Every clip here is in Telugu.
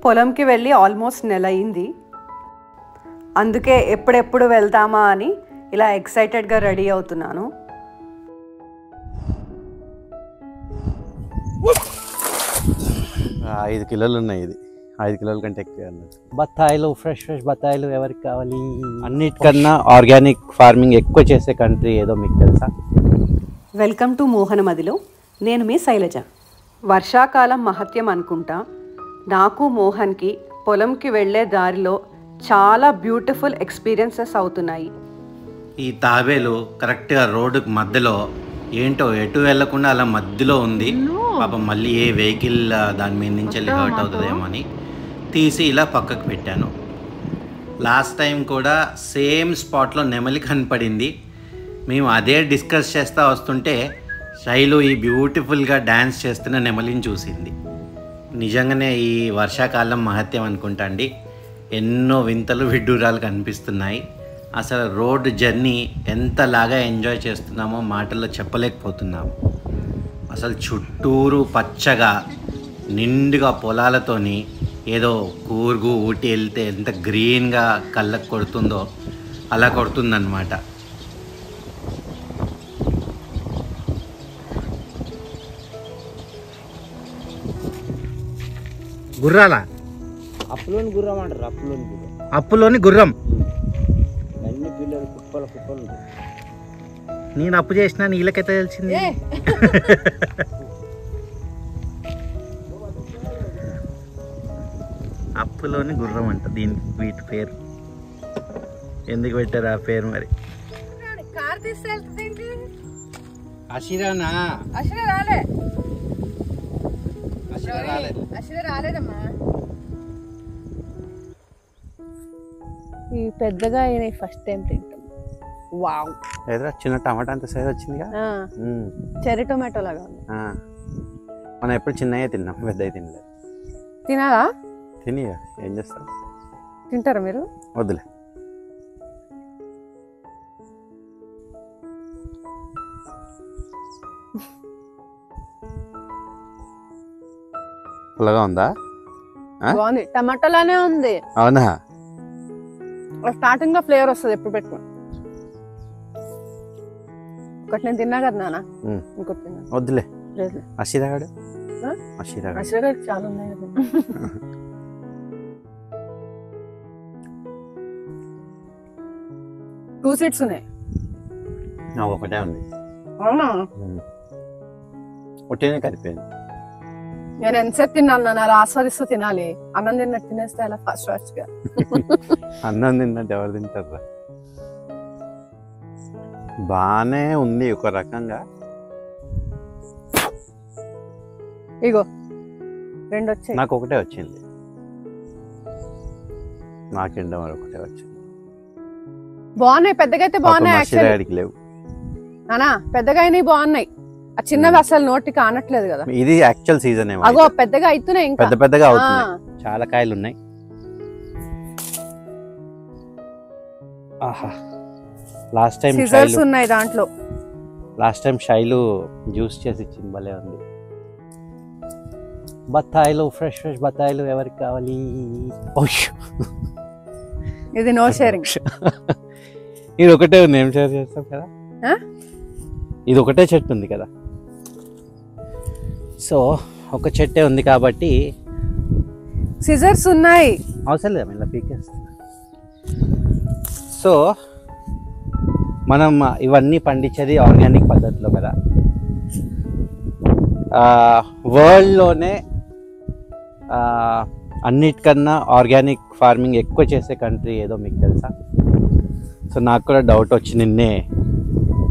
పొలంకి వెళ్ళి ఆల్మోస్ట్ నెల అయింది. అందుకే ఎప్పుడెప్పుడు వెళ్తామా అని ఇలా ఎక్సైటెడ్గా రెడీ అవుతున్నాను. ఐదు కిలోలు ఉన్నాయి. ఇది 5 కిలోల కంటే ఎక్కువ అన్నది. బత్తాయిలు, ఫ్రెష్ బత్తాయిలు ఎవరికి కావాలి? అన్నిటికన్నా ఆర్గానిక్ ఫార్మింగ్ ఎక్కువ చేసే కంట్రీ ఏదో మీకు తెలుసా? వెల్కమ్ టు మోహనమదిలో. నేను మీ శైలజ. వర్షాకాలం మహత్యం అనుకుంటా. నాకు మోహన్కి పొలంకి వెళ్ళే దారిలో చాలా బ్యూటిఫుల్ ఎక్స్పీరియన్సెస్ అవుతున్నాయి. ఈ తాబేలు కరెక్ట్గా రోడ్డుకి మధ్యలో ఏంటో ఎటు వెళ్లకుండా అలా మధ్యలో ఉంది. పాపం మళ్ళీ ఏ వెహికల్ దాని మీద నుంచి వెళ్ళి హర్ట్ అవుతుందేమో అని తీసి ఇలా పక్కకు పెట్టాను. లాస్ట్ టైం కూడా సేమ్ స్పాట్లో నెమలి కనపడింది. మేము అదే డిస్కస్ చేస్తూ వస్తుంటే శైలు ఈ బ్యూటిఫుల్గా డ్యాన్స్ చేస్తున్న నెమలిని చూసింది. నిజంగానే ఈ వర్షాకాలం మహత్యం అనుకుంటా అండి. ఎన్నో వింతలు విడ్డూరాలు కనిపిస్తున్నాయి. అసలు రోడ్ జర్నీ ఎంతలాగా ఎంజాయ్ చేస్తున్నామో మాటల్లో చెప్పలేకపోతున్నాము. అసలు చుట్టూరు పచ్చగా నిండుగా పొలాలతోని ఏదో కూర్గు ఊటి వెళ్తే ఎంత గ్రీన్గా కళ్ళకు కొడుతుందో అలా కొడుతుందన్నమాట. గుర్రాల అప్పులోని గుర్రం అంటారు. అప్పులోని గుర్రం. అన్ని పిల్లలు కుప్పలు నేను అప్పు చేసినా నీళ్ళకైతే తెలిసింది. అప్పులోని గుర్రం అంట దీనికి, వీటి పేరు ఎందుకు పెట్టారు ఆ పేరు మరి? అషిరానా? రాలేదమ్మా. ఈ పెద్దగా అయినాయి ఫస్ట్ టైం తింటాం. వావ్, ఏదో చిన్న టమాటా అంత సైజ్ వచ్చిందిగా. చెర్రీ టొమాటో లాగా ఉంది. మనం ఎప్పుడు చిన్నగా తిన్నాం, పెద్దగా తినలేదు. తినాలా? తినిగా ఏం చేస్తాం? తింటారా మీరు? వద్దులే. పుల్లగా ఉందా? బాగుంది, టమాటాలానే ఉంది. అవునా? స్టార్టింగ్ లో ఫ్లేవర్ వస్తుంది ఎప్పుడు పెట్టుకో. ఒకటి నేను తిన్నా కదా నాన్న, ఇంకోటి తిన్నా. వద్దులే. అషిరాగాడు చాలా ఉన్నాయి. 2 seats ఉన్నాయి. నాకు ఒకటే ఉంది. అవునా? ఒకటేనే కలిపోయింది. నేను ఎంతసేపు తిన్నాను నాన్న, ఆస్వాదిస్తూ తినాలి. అన్నం తిన్నట్టు తినేస్తే అలా ఫాస్ట్ గా. అన్నం తిన్నట్టు ఎవరు తింటారా? బానే ఉంది ఒక రకంగా. ఇగో 2 వచ్చాయి. నాకు ఒకటే వచ్చింది. నాకెండ మరి ఒకటే వచ్చింది. బాగున్నాయి, పెద్దగా అయితే బాగున్నాయి. లేవు నానా, పెద్దగా అయినాయి, బాగున్నాయి. ఆ చిన్నవి అసలు నోటికి ఆనట్లేదు కదా. ఇది యాక్చువల్ సీజన్. అగో పెద్దగా అవుతున్నాయి, ఇంకా పెద్దగా అవుతున్నాయి. చాలా కాయలు ఉన్నాయి. ఆహా, లాస్ట్ టైం సీజర్స్ ఉన్నాయి దాంట్లో. లాస్ట్ టైం శైలు జ్యూస్ చేసి ఇచ్చింది, భలే ఉంది. బత్తాయిలు, ఫ్రెష్ బత్తాయిలు ఎవరికి కావాలి? ఇది నో షేరింగ్. ఇది ఒకటే ఉంది, ఏం షేర్ చేస్తాం కదా. ఇది ఒకటే చెట్టు ఉంది కదా, సో ఒక చెట్టే ఉంది కాబట్టి సిజర్స్ ఉన్నాయి. అవసరం లేదా ఇలా పీకేస్తా. సో మనం ఇవన్నీ పండించేది ఆర్గానిక్ పద్ధతిలో కదా. వరల్డ్లోనే అన్నిటికన్నా ఆర్గానిక్ ఫార్మింగ్ ఎక్కువ చేసే కంట్రీ ఏదో మీకు తెలుసా? సో నాకు కూడా డౌట్ వచ్చి నిన్నే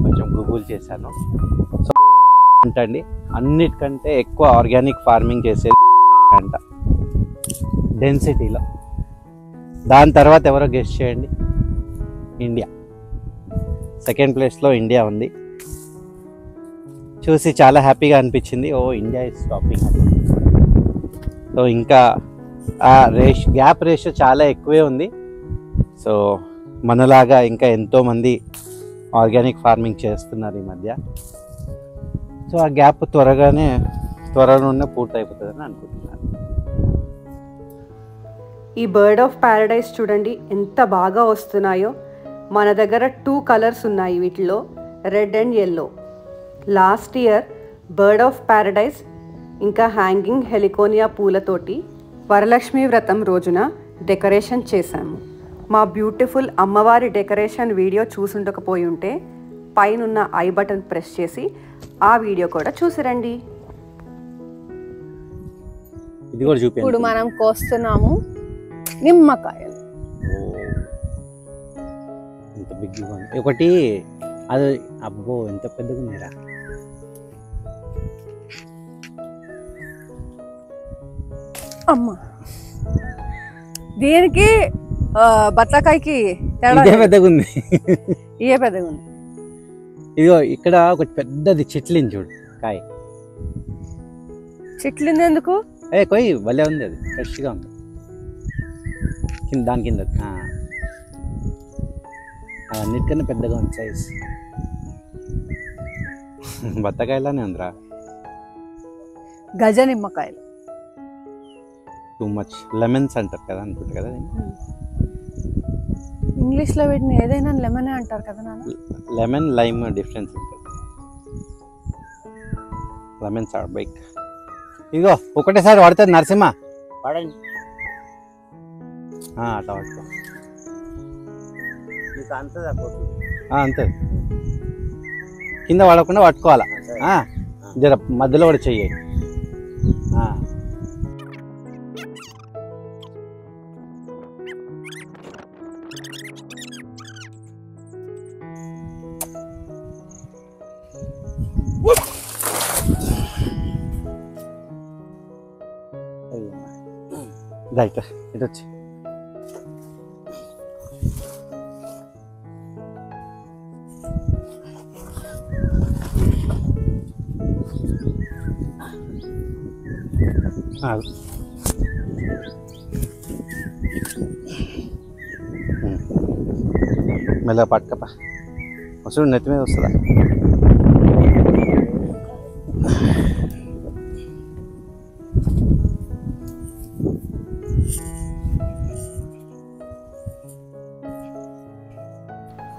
కొంచెం గూగుల్ చేశాను. సో అంటండి అన్నిటికంటే ఎక్కువ ఆర్గానిక్ ఫార్మింగ్ చేసేది అంట డెన్సిటీలో. దాని తర్వాత ఎవరో గెస్ చేయండి? ఇండియా. సెకండ్ ప్లేస్లో ఇండియా ఉంది. చూసి చాలా హ్యాపీగా అనిపించింది. ఓ, ఇండియా ఇస్ టాపింగ్. సో ఇంకా ఆ గ్యాప్ రేషియో చాలా ఎక్కువే ఉంది. సో మనలాగా ఇంకా ఎంతోమంది ఆర్గానిక్ ఫార్మింగ్ చేస్తున్నారు ఈ మధ్య. సో ఆ గ్యాప్ త్వరలోనే పూర్తి అయిపోతుందని అనుకుంటున్నాను. ఈ బర్డ్ ఆఫ్ ప్యారడైజ్ చూడండి ఎంత బాగా వస్తున్నాయో. మన దగ్గర 2 కలర్స్ ఉన్నాయి వీటిలో, red and yellow. Last year bird of Paradise ఇంకా హ్యాంగింగ్ హెలికోనియా పూలతోటి వరలక్ష్మి వ్రతం రోజున డెకరేషన్ చేశాము. మా బ్యూటిఫుల్ అమ్మవారి డెకరేషన్ వీడియో చూసుండకపోయి ఉంటే పైనున్న ఐ బటన్ ప్రెస్ చేసి ఆ వీడియో కూడా చూసిరండి. ఇది కూడా చూపి. ఇప్పుడు మనం కోస్తున్నాము నిమ్మకాయలు. ఎంత బిగ్ ఒకటి అది, అబ్బో ఎంత పెద్దగా ఉన్నారా. అమ్మ దీనికి బత్తాకాయకి తేడా ఇదే పెద్దగా ఉంది. ఇదే పెద్దగా ఉంది. ఇదిగో ఇక్కడ ఒకటి పెద్దది చిట్లింది చూడు కాయ. చిట్లింది ఎందుకు? కొయ్యి భలే ఉంది, అది ఫ్రెష్గా ఉంది. కింద దాని కింద అన్నిటికన్నా పెద్దగా ఉంది సైజ్. బత్తకాయలానే ఉందిరా. గజ నిమ్మకాయలు. టూ మచ్ లెమన్స్ అంటారు కదా అనుకుంటా కదా. ఇంగ్లీష్లో వీటిని ఏదైనా లెమనే అంటారు కదా నాన్న. లెమన్ లైమ్ డిఫరెన్స్ ఉంటుంది. Lemons are bike. ఇదిగో ఒకటేసారి పడుతుంది నరసింహ. పడండి అట్లా పట్టుకో. అంతే, కింద పడకుండా పట్టుకోవాలా. జర మధ్యలో కూడా చెయ్యి. రైట్ ఇటు వచ్చి మెల్లగా పట్టుకపా. వస్తుడు నెత్తి మీద వస్తుందా?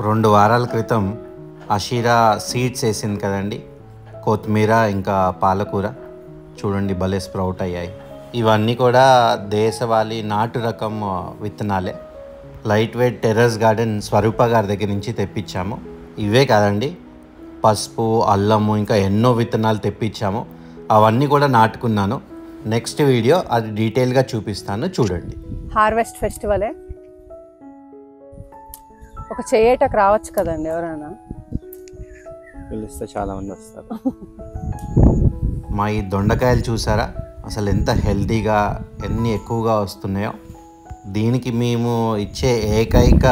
రెండు వారాల క్రితం అషీరా సీడ్స్ వేసింది కదండి, కొత్తిమీర ఇంకా పాలకూర. చూడండి భలే స్ప్రౌట్ అయ్యాయి. ఇవన్నీ కూడా దేశవాళీ నాటు రకం విత్తనాలే. లైట్ వెయిట్ టెర్రస్ గార్డెన్ స్వరూప గారి దగ్గర నుంచి తెప్పించాము. ఇవే కాదండి, పసుపు, అల్లము ఇంకా ఎన్నో విత్తనాలు తెప్పించాము. అవన్నీ కూడా నాటుకున్నాను. నెక్స్ట్ వీడియో అది డీటెయిల్గా చూపిస్తాను, చూడండి. హార్వెస్ట్ ఫెస్టివలే. ఒక చేయటకు రావచ్చు కదండి ఎవరైనా. పిలిస్తే చాలా మంది వస్తారు. మా ఈ దొండకాయలు చూసారా అసలు ఎంత హెల్తీగా ఎన్ని ఎక్కువగా వస్తున్నాయో. దీనికి మేము ఇచ్చే ఏకైక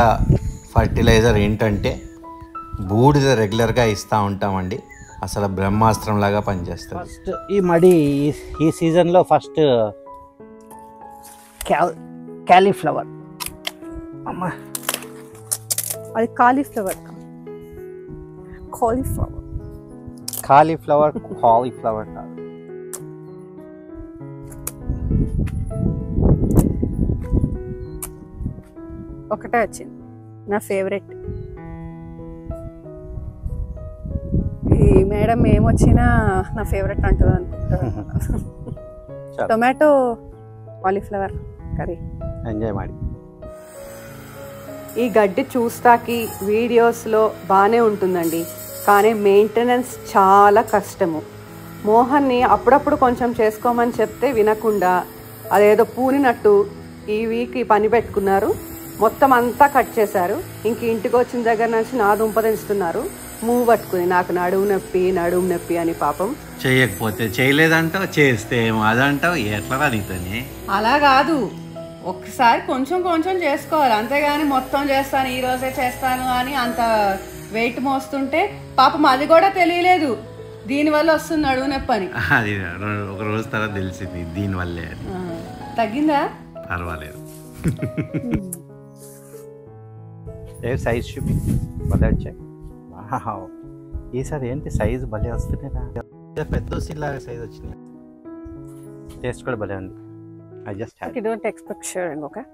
ఫర్టిలైజర్ ఏంటంటే బూడిద రెగ్యులర్గా ఇస్తూ ఉంటామండి. అసలు బ్రహ్మాస్త్రంలాగా పనిచేస్తుంది. ఫస్ట్ ఈ మడి ఈ సీజన్లో ఫస్ట్ క్యాలీఫ్లవర్. అమ్మా అది కాలీఫ్లవర్. కాలీఫ్లవర్ కాలీఫ్లవర్ కాదు. ఒకటే వచ్చింది నా ఫేవరెట్. ఈ మేడం ఏమొచ్చినా నా ఫేవరెట్ అంటుంది అనుకుంటా. టొమాటో కాలీఫ్లవర్ కర్రీ ఎంజాయ్ ಮಾಡಿ. ఈ గడ్డి చూస్తాకి వీడియోస్లో బాగానే ఉంటుందండి, కానీ మెయింటెనెన్స్ చాలా కష్టము. మోహన్ని అప్పుడప్పుడు కొంచెం చేసుకోమని చెప్తే వినకుండా అదేదో పూనినట్టు ఈ వీక్ పని పెట్టుకున్నారు. మొత్తం అంతా కట్ చేశారు. ఇంక ఇంటికి వచ్చిన దగ్గర నుంచి నా దుంపదిస్తున్నారు మూవ్ పట్టుకుని. నాకు నడుము నొప్పి అని పాపం. చేయకపోతే చేయలేదంటావు, చేస్తే ఏమో అదంటావు. ఎట్లా నీతోని? అలా కాదు, ఒక్కసారి కొంచెం కొంచెం చేసుకోవాలి, అంతేగాని మొత్తం చేస్తాను ఈ రోజే చేస్తాను అని అంత వెయిట్ మోస్తుంటే పాపం అది కూడా తెలియలేదు దీనివల్ల వస్తుంది నడుము నొప్పి అని. అది ఒక రోజు తర్వాత తెలిసింది దీనివల్లే. తగ్గిందా? పర్వాలేదు. సైజ్ చూపి బదర్చా. ఈసారి ఏంటి సైజు భలే వస్తున్నాయి. పెద్ద లాగా సైజ్ వచ్చినాయి. టేస్ట్ కూడా భలే ఉంది. I just had. You don't expect sharing, okay?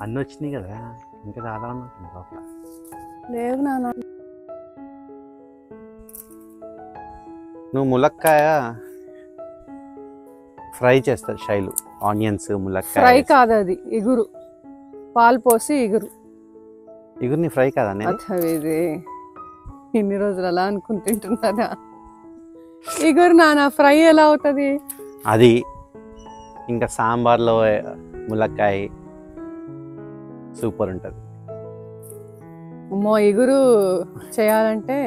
అన్నీ వచ్చినాయి కదా, ఇంకా చాలా ఉన్నట్టుంది లోపల. లేదు నాన్న. నువ్వు ములక్కాయ ఫ్రై చేస్తావు శైలు, ఆనియన్స్ ములక్కాయ ఫ్రై కాదు అది, ఇగురు. పాలు పోసి ఇగురు. ఇగురిని ఫ్రై కాదా నేను? ఇది ఇన్ని రోజులు అలా అనుకుంటుంటున్నారా? ఇగురు నాన్న, ఫ్రై ఎలా అవుతుంది? అది ఇంకా సాంబార్లో ములక్కాయ సూపర్ ఉంటుంది. అమ్మో, ఇగురు చేయాలంటే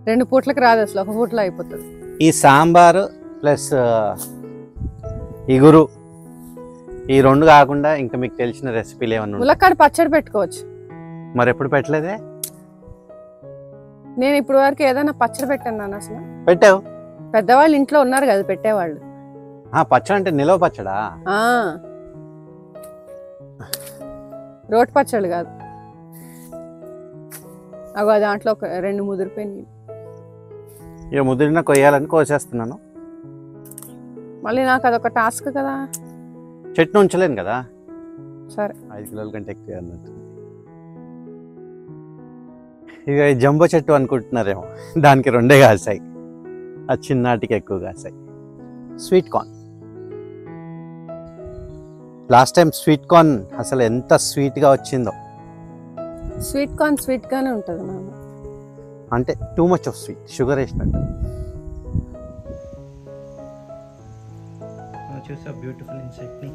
2 పూట్లకి రాదు అసలు, 1 పూటలో అయిపోతుంది. ఈ సాంబారు ప్లస్ ఇగురు ఈ 2 కాకుండా ఇంకా మీకు తెలిసిన రెసిపీలు ఏమన్నా? ములక్కాడ పచ్చడి పెట్టుకోవచ్చు. మరి ఎప్పుడు పెట్టలేదే? నేను ఇప్పుడు వరకు ఏదైనా పచ్చడి పెట్టాను నాన్న అసలు? పెట్టావు. పెద్దవాళ్ళు ఇంట్లో ఉన్నారు కదా పెట్టేవాళ్ళు. పచ్చడి అంటే నిలవ పచ్చడా? రోటి పచ్చడి కాదు. అగో దాంట్లో ఒక 2 ముదిరిపోయినాయి. ఇక ముదిరిన కొయ్యాలని కోసేస్తున్నాను. మళ్ళీ నాకు అదొక టాస్క్ కదా. చెట్టు ఉంచలేను కదా. సరే, 5 కిలోల కంటే ఎక్కువ అన్నట్టు. ఇక ఈ జంబో చెట్టు అనుకుంటున్నారేమో, దానికి 2 కాసాయి, ఆ చిన్నాటికి ఎక్కువ కాసాయి. Sweet corn. Last time sweet corn అసలు ఎంత స్వీట్గా వచ్చిందో. స్వీట్ కార్న్ స్వీట్ గానే ఉంటుంది నాన్న. అంటే too much of sweet, sugar వేసినట్టు. చూసా బ్యూటిఫుల్ ఇన్ చట్నీ.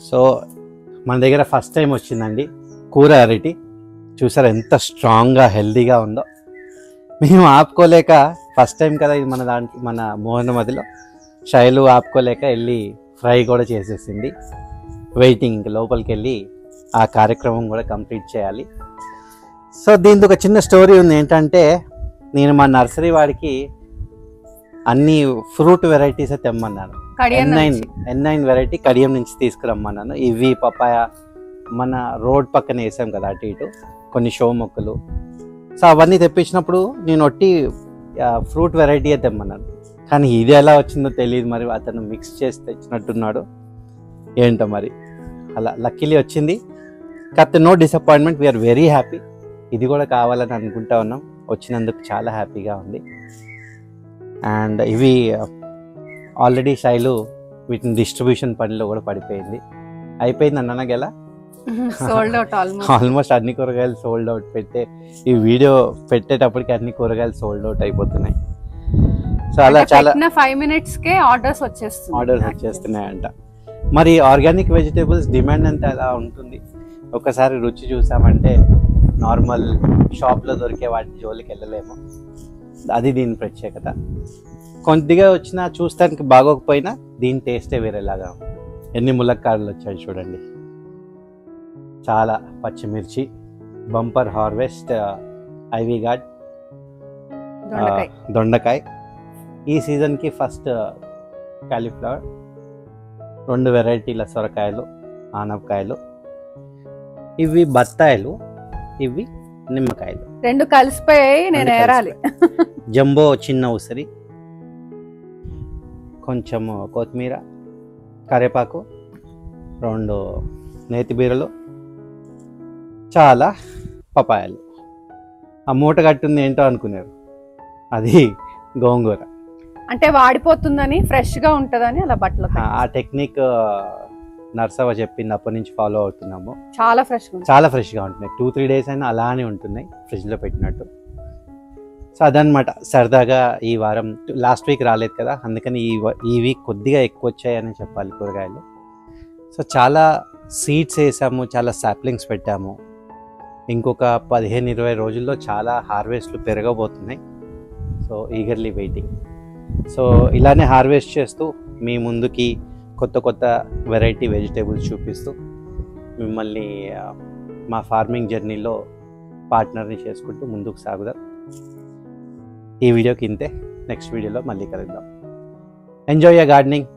సో మన దగ్గర ఫస్ట్ టైం వచ్చిందండి కూర అరటి. చూసారా ఎంత స్ట్రాంగ్గా హెల్దీగా ఉందో. మేము ఆపుకోలేక, ఫస్ట్ టైం కదా ఇది మన మోహన మదిలో, శైలు ఆపుకోలేక వెళ్ళి ఫ్రై కూడా చేసేసింది. వెయిటింగ్, ఇంకా లోపలికి వెళ్ళి ఆ కార్యక్రమం కూడా కంప్లీట్ చేయాలి. సో దీనికి ఒక చిన్న స్టోరీ ఉంది. ఏంటంటే నేను మా నర్సరీ వాడికి అన్ని ఫ్రూట్ వెరైటీస్ తెమ్మన్నాను. N9 వెరైటీ కడియం నుంచి తీసుకురమ్మన్నాను. ఇవి పపాయ, మన రోడ్ పక్కన వేసాం కదా అటు ఇటు కొన్ని షో మొక్కలు. సో అవన్నీ తెప్పించినప్పుడు నేను ఒట్టి ఫ్రూట్ వెరైటీయే తెమ్మన్నాను. కానీ ఇది ఎలా వచ్చిందో తెలియదు, మరి అతను మిక్స్ చేసి తెచ్చినట్టున్నాడు ఏంటో మరి. అలా లక్కీలీ వచ్చింది. కాకపోతే no disappointment, we are very happy. ఇది కూడా కావాలని అనుకుంటా ఉన్నాం. వచ్చినందుకు చాలా హ్యాపీగా ఉంది. అండ్ ఇవి ఆల్రెడీ శైలు వీటిని డిస్ట్రిబ్యూషన్ పనిలో కూడా పడిపోయింది. అయిపోయింది అన్న గెలా, సోల్డ్ అవుట్ ఆల్మోస్ట్ అన్ని కూరగాయలు సోల్డ్ అవుట్. ఈ వీడియో పెట్టేటప్పటికి అన్ని కూరగాయలు సోల్డ్ అవుట్ అయిపోతున్నాయి. సో అలా చాలా 5 minutes కే ఆర్డర్స్ వచ్చేస్తున్నాయంట. మరి ఆర్గానిక్ వెజిటేబుల్స్ డిమాండ్ అంతా ఎలా ఉంటుంది? ఒకసారి రుచి చూసామంటే నార్మల్ షాప్లో దొరికే వాటి జోలికి వెళ్ళలేము. అది దీని ప్రత్యేకత. కొద్దిగా వచ్చినా చూస్తానికి బాగోకపోయినా దీని టేస్టే వేరేలాగా. ఎన్ని ములక్కాడలు వచ్చాయి చూడండి. చాలా పచ్చిమిర్చి, బంపర్ హార్వెస్ట్, ఐవీ గార్డ్, దొండకాయ. ఈ సీజన్కి ఫస్ట్ కాలీఫ్లవర్, 2 వెరైటీల సొరకాయలు, ఆనపకాయలు, ఇవి బత్తాయిలు, ఇవి నిమ్మకాయలు. 2 కలిసిపోయి నేను ఏరాలి. జంబో చిన్న ఉసిరి, కొంచెం కొత్తిమీర, కరివేపాకు, 2 నేతి బీరలు, చాలా పపాయాలు. ఆ మూట కట్టుంది ఏంటో అనుకున్నారు, అది గోంగూర. అంటే వాడిపోతుందని, ఫ్రెష్ గా ఉంటదని అలా బట్టలు. ఆ టెక్నిక్ నర్సవ్వ చెప్పింది, అప్పటి నుంచి ఫాలో అవుతున్నాము. చాలా ఫ్రెష్గా ఉంటున్నాయి. 2-3 days అయినా అలానే ఉంటున్నాయి ఫ్రిడ్జ్లో పెట్టినట్టు. సో అదనమాట సరదాగా. ఈ వారం లాస్ట్ వీక్ రాలేదు కదా, అందుకని ఈ వీక్ కొద్దిగా ఎక్కువ వచ్చాయని చెప్పాలి కూరగాయలు. సో చాలా సీడ్స్ వేసాము, చాలా సాప్లింగ్స్ పెట్టాము. ఇంకొక 15-20 రోజుల్లో చాలా హార్వెస్ట్లు పెరగబోతున్నాయి. So eagerly waiting. సో ఇలానే హార్వెస్ట్ చేస్తూ మీ ముందుకి కొత్త వెరైటీ వెజిటేబుల్స్ చూపిస్తూ మిమ్మల్ని మా ఫార్మింగ్ జర్నీలో పార్ట్నర్ని చేసుకుంటూ ముందుకు సాగుదాం. ఈ వీడియోకి ఇంతే. నెక్స్ట్ వీడియోలో మళ్ళీ కలుద్దాం. Enjoy your gardening.